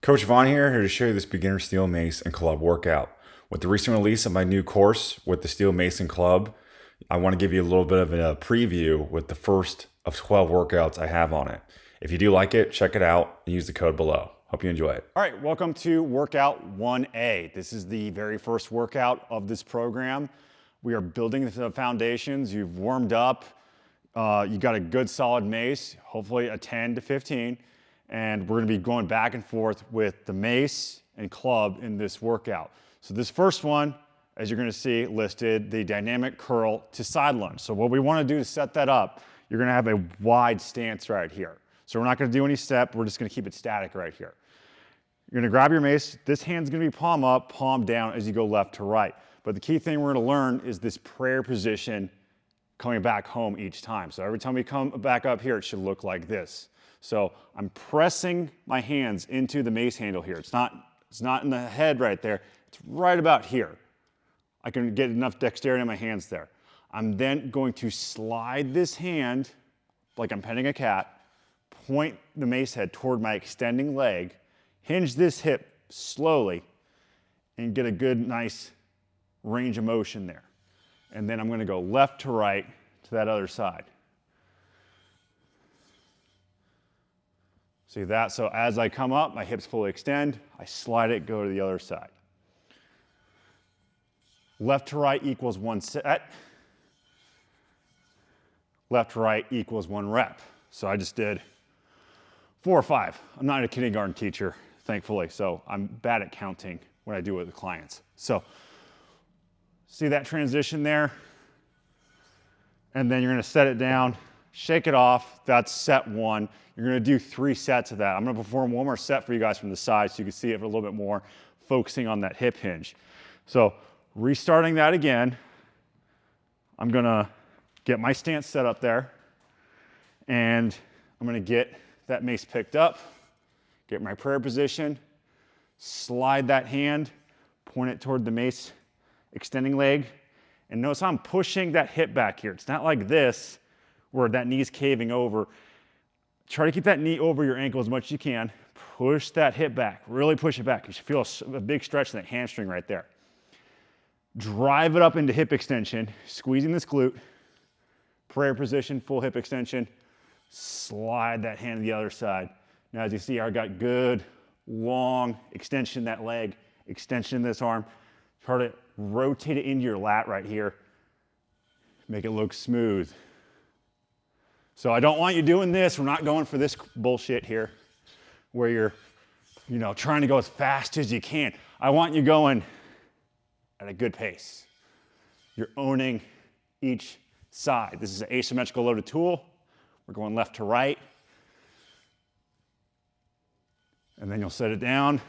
Coach Vaughn here to show you this beginner steel mace and club workout. With the recent release of my new course with the steel mace and club, I want to give you a little bit of a preview with the first of 12 workouts I have on it. If you do like it, check it out and use the code below. Hope you enjoy it. All right, welcome to workout 1A. This is the very first workout of this program. We are building the foundations. You've warmed up. You got a good solid mace, hopefully a 10 to 15. And we're gonna be going back and forth with the mace and club in this workout. So this first one, as you're gonna see listed, the dynamic curl to side lunge. So what we wanna do to set that up, you're gonna have a wide stance right here. So we're not gonna do any step, we're just gonna keep it static right here. You're gonna grab your mace, this hand's gonna be palm up, palm down as you go left to right. But the key thing we're gonna learn is this prayer position coming back home each time. So every time we come back up here, it should look like this. So I'm pressing my hands into the mace handle here. It's not in the head right there. It's right about here. I can get enough dexterity in my hands there. I'm then going to slide this hand, like I'm petting a cat, point the mace head toward my extending leg, hinge this hip slowly, and get a good, nice range of motion there. And then I'm gonna go left to right to that other side. See that? So as I come up, my hips fully extend, I slide it, go to the other side. Left to right equals 1 set. Left to right equals 1 rep. So I just did 4 or 5. I'm not a kindergarten teacher, thankfully, so I'm bad at counting when I do it with the clients. So see that transition there? And then you're gonna set it down, shake it off. That's set 1. You're gonna do 3 sets of that. I'm gonna perform 1 more set for you guys from the side so you can see it a little bit more, focusing on that hip hinge. So restarting that again, I'm gonna get my stance set up there, and I'm gonna get that mace picked up, get my prayer position, slide that hand, point it toward the mace extending leg, and notice how I'm pushing that hip back here. It's not like this, where that knee's caving over. Try to keep that knee over your ankle as much as you can. Push that hip back, really push it back. You should feel a big stretch in that hamstring right there. Drive it up into hip extension, squeezing this glute, prayer position, full hip extension, slide that hand to the other side. Now as you see, I got good, long extension in that leg, extension in this arm. Try to rotate it into your lat right here. Make it look smooth. So I don't want you doing this. We're not going for this bullshit here where you're, trying to go as fast as you can. I want you going at a good pace. You're owning each side. This is an asymmetrical loaded tool. We're going left to right. And then you'll set it down.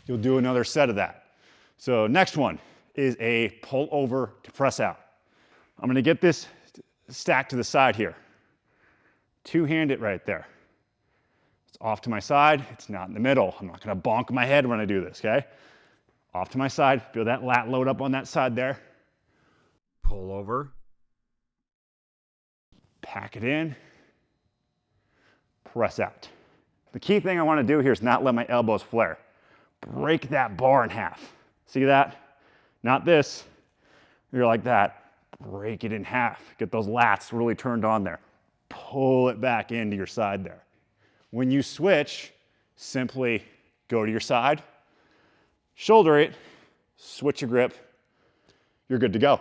You'll do another set of that. So next one is a pull over to press out. I'm gonna get this stacked to the side here. Two-handed right there. It's off to my side, it's not in the middle. I'm not gonna bonk my head when I do this, okay? Off to my side, feel that lat load up on that side there. Pull over. Pack it in. Press out. The key thing I wanna do here is not let my elbows flare. Break that bar in half. See that? Not this. You're like that. Break it in half. Get those lats really turned on there. Pull it back into your side there. When you switch, simply go to your side, shoulder it, switch your grip. You're good to go.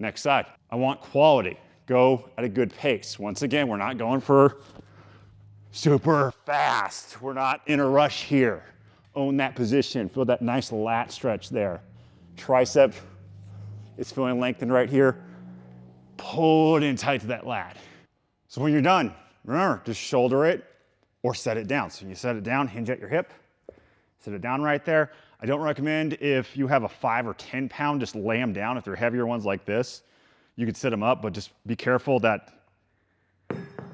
Next side. I want quality. Go at a good pace. Once again, we're not going for super fast. We're not in a rush here. Own that position. Feel that nice lat stretch there. Tricep is feeling lengthened right here. Pull it in tight to that lat. So when you're done, remember, just shoulder it or set it down. So you set it down, hinge at your hip, set it down right there. I don't recommend if you have a 5 or 10 pound, just lay them down. If they're heavier ones like this, you could sit them up, but just be careful that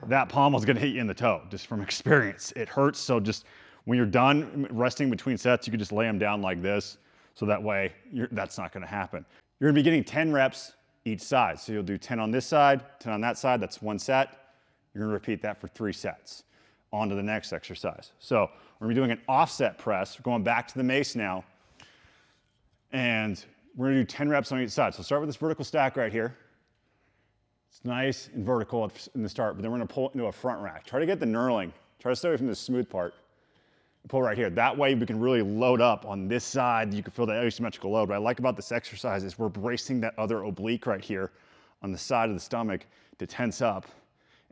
that pommel is gonna hit you in the toe, just from experience. It hurts, so just when you're done resting between sets, you can just lay them down like this, so that way that's not gonna happen. You're gonna be getting 10 reps each side. So you'll do 10 on this side, 10 on that side, that's 1 set. You're gonna repeat that for 3 sets. on to the next exercise. So we're gonna be doing an offset press. We're going back to the mace now. And we're gonna do 10 reps on each side. So start with this vertical stack right here. It's nice and vertical in the start, but then we're gonna pull it into a front rack. Try to get the knurling. Try to stay away from the smooth part. Pull right here. That way we can really load up on this side. You can feel that asymmetrical load. What I like about this exercise is we're bracing that other oblique right here on the side of the stomach to tense up.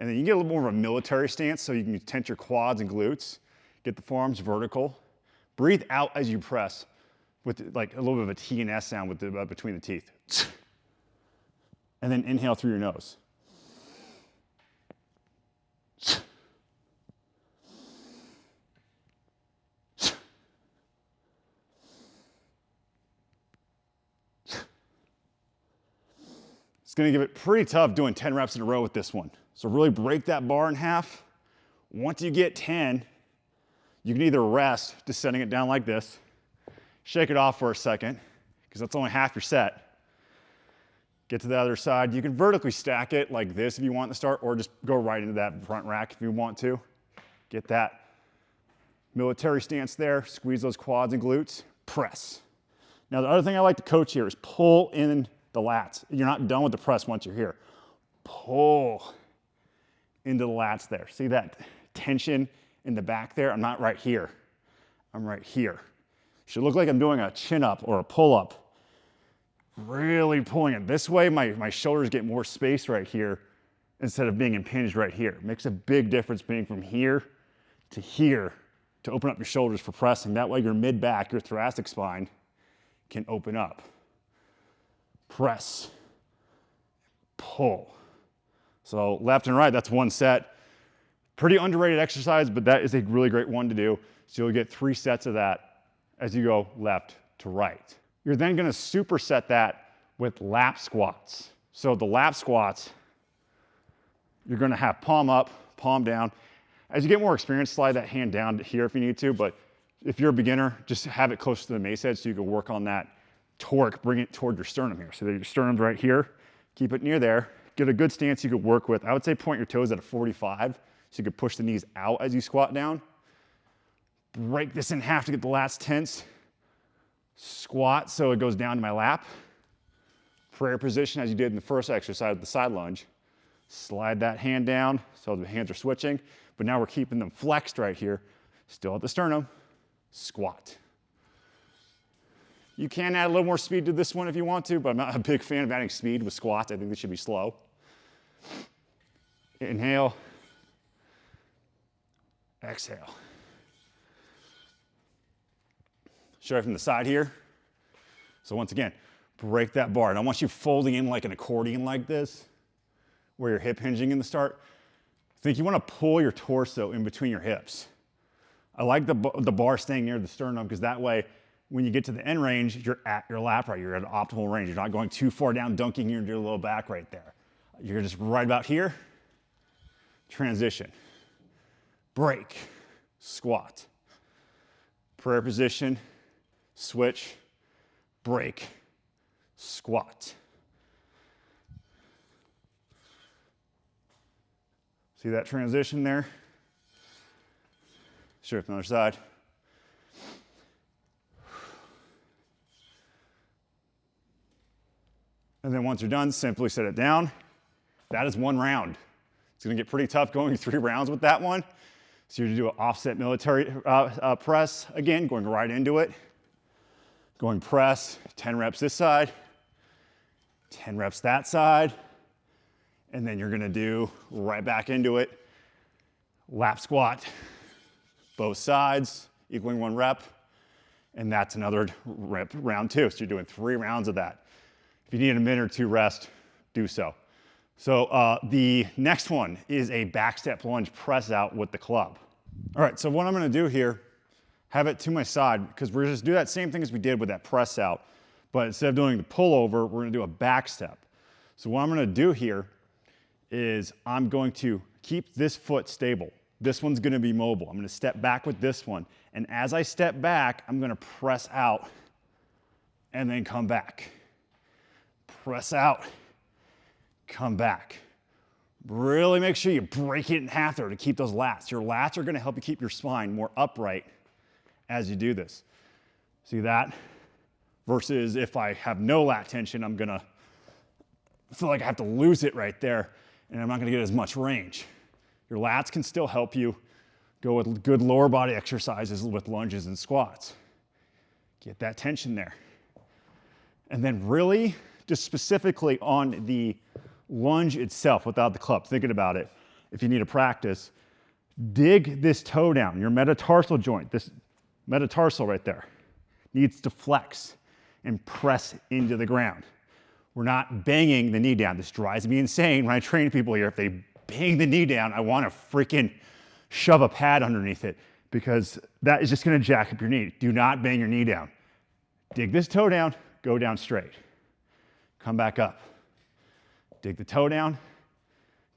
And then you get a little more of a military stance, so you can tense your quads and glutes. Get the forearms vertical. Breathe out as you press with like a little bit of a T and S sound with the, between the teeth. And then inhale through your nose. It's gonna give it pretty tough doing 10 reps in a row with this one. So really break that bar in half. Once you get 10, you can either rest, just setting it down like this, shake it off for a second, because that's only half your set. Get to the other side. You can vertically stack it like this if you want to start, or just go right into that front rack if you want to. Get that military stance there, squeeze those quads and glutes, press. Now the other thing I like to coach here is pull in the lats. You're not done with the press once you're here. Pull into the lats there. See that tension in the back there? I'm not right here. I'm right here. Should look like I'm doing a chin up or a pull up. Really pulling it. This way my shoulders get more space right here instead of being impinged right here. Makes a big difference being from here to open up your shoulders for pressing. That way your mid-back, your thoracic spine can open up. Press, pull. So left and right, that's one set. Pretty underrated exercise, but that is a really great one to do. So you'll get 3 sets of that as you go left to right. You're then gonna superset that with lap squats. So the lap squats, you're gonna have palm up, palm down. As you get more experience, slide that hand down here if you need to, but if you're a beginner, just have it close to the mace head so you can work on that torque, bring it toward your sternum here. So that your sternum's right here, keep it near there. Get a good stance you could work with. I would say point your toes at a 45, so you could push the knees out as you squat down. Break this in half to get the lats tense. Squat so it goes down to my lap. Prayer position as you did in the first exercise with the side lunge. Slide that hand down so the hands are switching, but now we're keeping them flexed right here. Still at the sternum, squat. You can add a little more speed to this one if you want to, but I'm not a big fan of adding speed with squats. I think they should be slow. Inhale, exhale. Show it from the side here. So once again, break that bar. And I want you folding in like an accordion like this, where you're hip hinging in the start. I think you want to pull your torso in between your hips. I like the bar staying near the sternum because that way, when you get to the end range, you're at your lap right. You're at an optimal range. You're not going too far down, dunking your low back right there. You're just right about here. Transition. Break. Squat. Prayer position. Switch. Break. Squat. See that transition there? Sure, from the other side. And then once you're done, simply set it down. That is 1 round. It's gonna get pretty tough going 3 rounds with that one. So you're gonna do an offset military press, again, going right into it. Going press, 10 reps this side, 10 reps that side, and then you're gonna do right back into it. Lap squat, both sides, equaling 1 rep, and that's another rep, round 2. So you're doing 3 rounds of that. If you need a minute or 2 rest, do so. So the next one is a back step lunge press out with the club. All right, so what I'm gonna do here, have it to my side, because we're just do that same thing as we did with that press out, but instead of doing the pullover, we're gonna do a back step. So what I'm gonna do here is I'm going to keep this foot stable. This one's gonna be mobile. I'm gonna step back with this one. And as I step back, I'm gonna press out and then come back. Press out, come back. Really make sure you break it in half there to keep those lats. Your lats are gonna help you keep your spine more upright as you do this. See that? Versus if I have no lat tension, I'm gonna feel like I have to lose it right there and I'm not gonna get as much range. Your lats can still help you go with good lower body exercises with lunges and squats. Get that tension there. And then really, just specifically on the lunge itself without the club, thinking about it, if you need to practice, dig this toe down. Your metatarsal joint, this metatarsal right there, needs to flex and press into the ground. We're not banging the knee down. This drives me insane when I train people here. If they bang the knee down, I want to freaking shove a pad underneath it because that is just going to jack up your knee. Do not bang your knee down. Dig this toe down, go down straight. Come back up. Dig the toe down,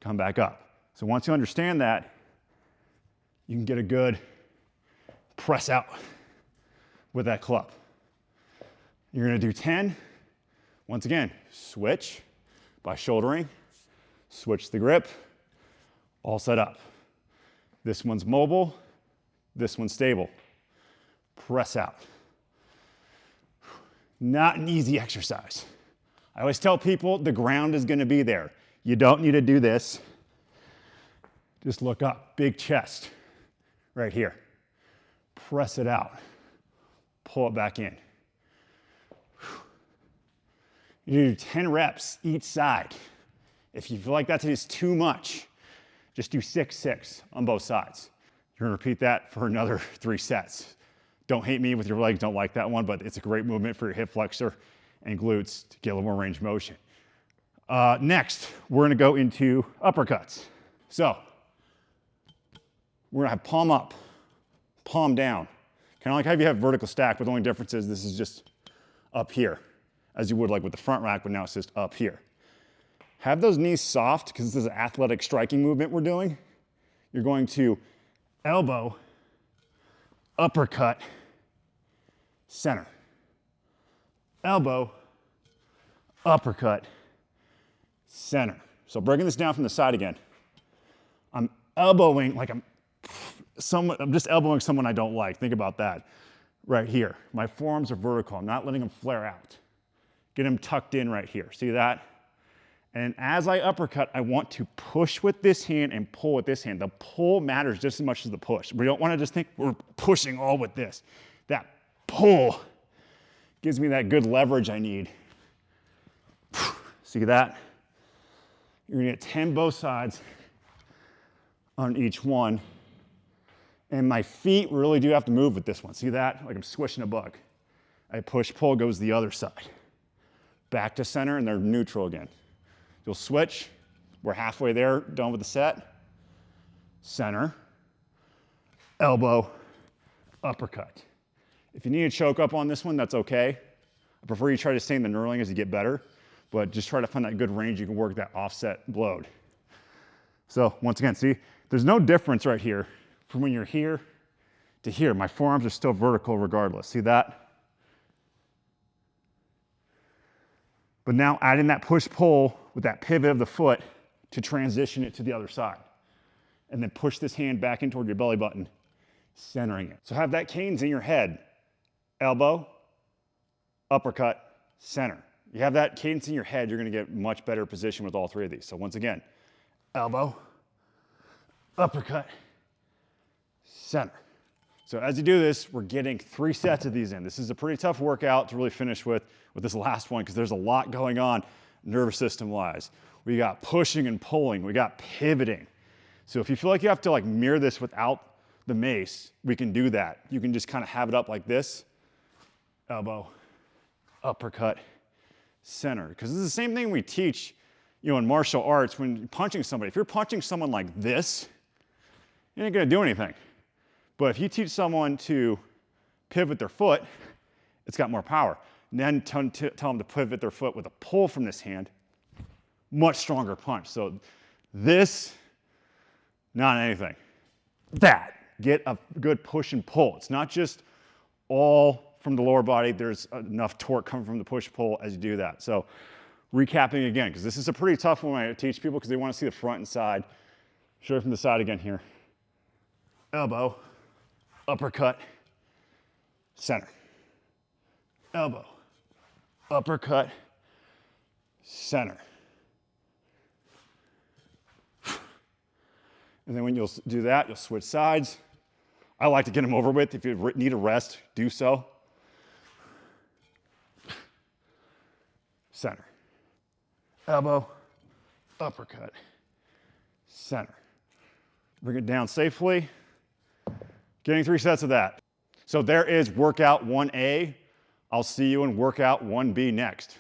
come back up. So once you understand that, you can get a good press out with that club. You're gonna do 10. Once again, switch by shouldering, switch the grip, all set up. This one's mobile, this one's stable. Press out. Not an easy exercise. I always tell people the ground is gonna be there. You don't need to do this. Just look up, big chest, right here. Press it out, pull it back in. You do 10 reps each side. If you feel like that is too much, just do 6-6 on both sides. You're gonna repeat that for another 3 sets. Don't hate me with your legs, don't like that one, but it's a great movement for your hip flexor and glutes to get a little more range of motion. Next, we're gonna go into uppercuts. So, we're gonna have palm up, palm down. Kind of like how you have vertical stack, but the only difference is this is just up here, as you would like with the front rack, but now it's just up here. Have those knees soft, because this is an athletic striking movement we're doing. You're going to elbow, uppercut, center. Elbow, uppercut, center. So breaking this down from the side again. I'm elbowing like I'm just elbowing someone I don't like. Think about that right here. My forearms are vertical. I'm not letting them flare out. Get them tucked in right here. See that? And as I uppercut, I want to push with this hand and pull with this hand. The pull matters just as much as the push. We don't want to just think we're pushing all with this. That pull gives me that good leverage I need. See that? You're gonna get 10 both sides on each one. And my feet really do have to move with this one. See that? Like I'm squishing a bug. I push, pull, goes the other side. Back to center, and they're neutral again. You'll switch. We're halfway there, done with the set. Center, elbow, uppercut. If you need to choke up on this one, that's okay. I prefer you try to stay in the knurling as you get better, but just try to find that good range you can work that offset load. So once again, see, there's no difference right here from when you're here to here. My forearms are still vertical regardless. See that? But now adding that push-pull with that pivot of the foot to transition it to the other side. And then push this hand back in toward your belly button, centering it. So have that cadence in your head. Elbow, uppercut, center. You have that cadence in your head, you're gonna get much better position with all 3 of these. So once again, elbow, uppercut, center. So as you do this, we're getting 3 sets of these in. This is a pretty tough workout to really finish with this last one because there's a lot going on nervous system wise. We got pushing and pulling, we got pivoting. So if you feel like you have to like mirror this without the mace, we can do that. You can just kind of have it up like this, elbow, uppercut, center. Because this is the same thing we teach, in martial arts when you're punching somebody. If you're punching someone like this, you ain't gonna do anything. But if you teach someone to pivot their foot, it's got more power. And then tell them to pivot their foot with a pull from this hand, much stronger punch. So this, not anything. That, get a good push and pull. It's not just all from the lower body. There's enough torque coming from the push-pull as you do that. So recapping again, because this is a pretty tough one when I teach people because they want to see the front and side. Show it from the side again here. Elbow, uppercut, center. Elbow, uppercut, center. And then when you'll do that, you'll switch sides. I like to get them over with. If you need a rest, do so. Center. Elbow, uppercut, center. Bring it down safely. Getting 3 sets of that. So there is workout 1A. I'll see you in workout 1B next.